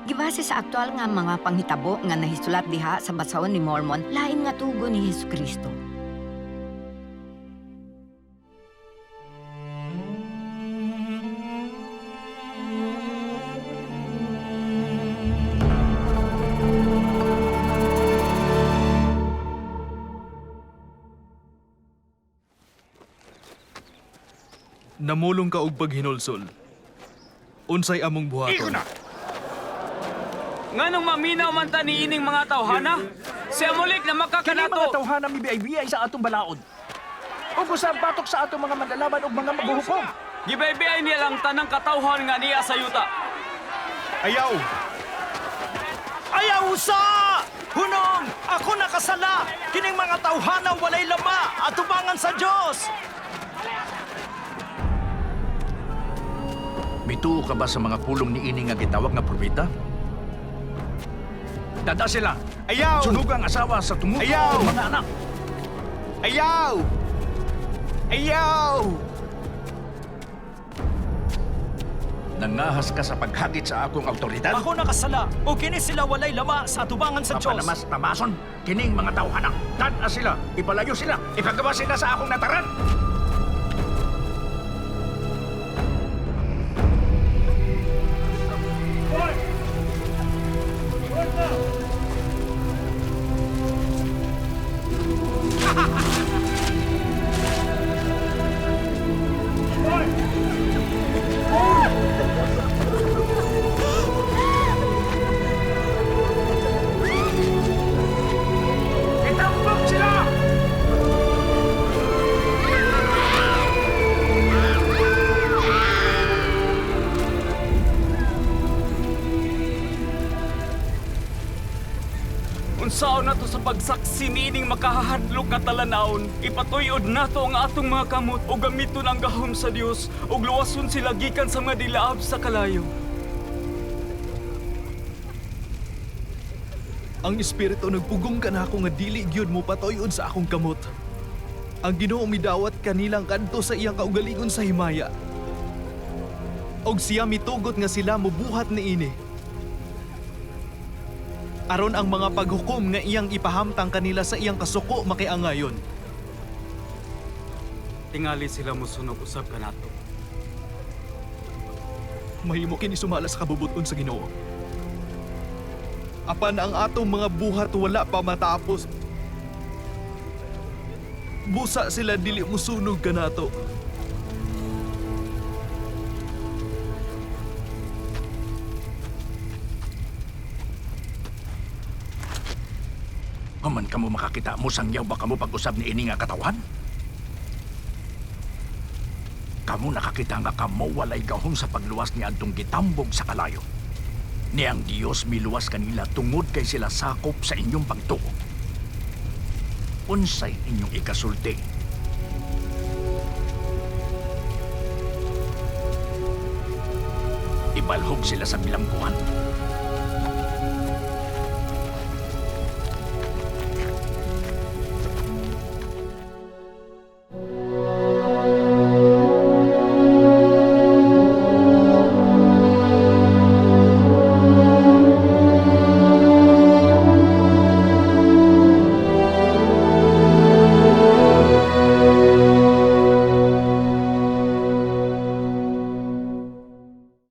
Gibase sa aktual nga mga panghitabo nga nahisulat diha sa basahon ni Mormon, lain nga tugo ni Hesukristo. Namulong ka og paghinulsol. Unsay among buhaton? Nganong maminaw man ta ni ining mga tawhana? Si Amulik na Kini mga makakanato. tawhana mibiyay-biyay sa atong balaod. O usab batok sa atong mga manlalaban ug mga maghuhukom. Gibaybay niya lang tanang katawhan nga niya sa yuta. Ayaw! Ayaw sa! Hunong! Ako nakasala! Kining mga tawhana walay lama atubangan sa Dios. Bituo ka ba sa mga pulong ni ini nga gitawag nga propeta? Dada sila. Ayaw! Sunog ang asawa sa tumuto Ayaw! mga anak. Ayaw! Ayaw! Nangahas ka sa paghagit sa akong autoridad? Ako nakasala o kini sila walay lama sa atubangan sa Dios. Mapanamas tamason, kining mga tawhana. Dada sila, ipalayo sila, ikagawa sila sa akong nataran. Itambok sila! Unsaon nato sa pagsaksi ni ining makahadlok nga talanawon, ipatuyod nato ang atong mga kamot o gamiton ang gahom sa Dios ug luwason sila gikan sa mga dilaab sa kalayo. Ang Espiritu nagpugong ka na ako nga dili gyud mo patoyon sa akong kamot. Ang Ginoo midawat kanilang kadto sa iyang kaugalingon sa himaya. Og siya mitugot nga sila mobuhat niini. Aron ang mga paghukom nga iyang ipahamtang kanila sa iyang kasuko makiangayon. Tingali sila mosunog usab kanato. Mahimo kini sumala sa kabubuton sa Ginoo. Apan ang atong mga buhat wala pa matapos. Busa sila dili musunog kanato. Human ka mo makakita mo sangyaw ba kamo pag-usab ni ini nga katawan? Kamu nakakita nga kamo walay gahom sa pagluwas ni adtong gitambog sa kalayo. Niyang Dios miluwas kanila tungod kay sila sakop sa inyong pagtuo. Unsay inyong ikasulti? Ibalhog sila sa bilangguan.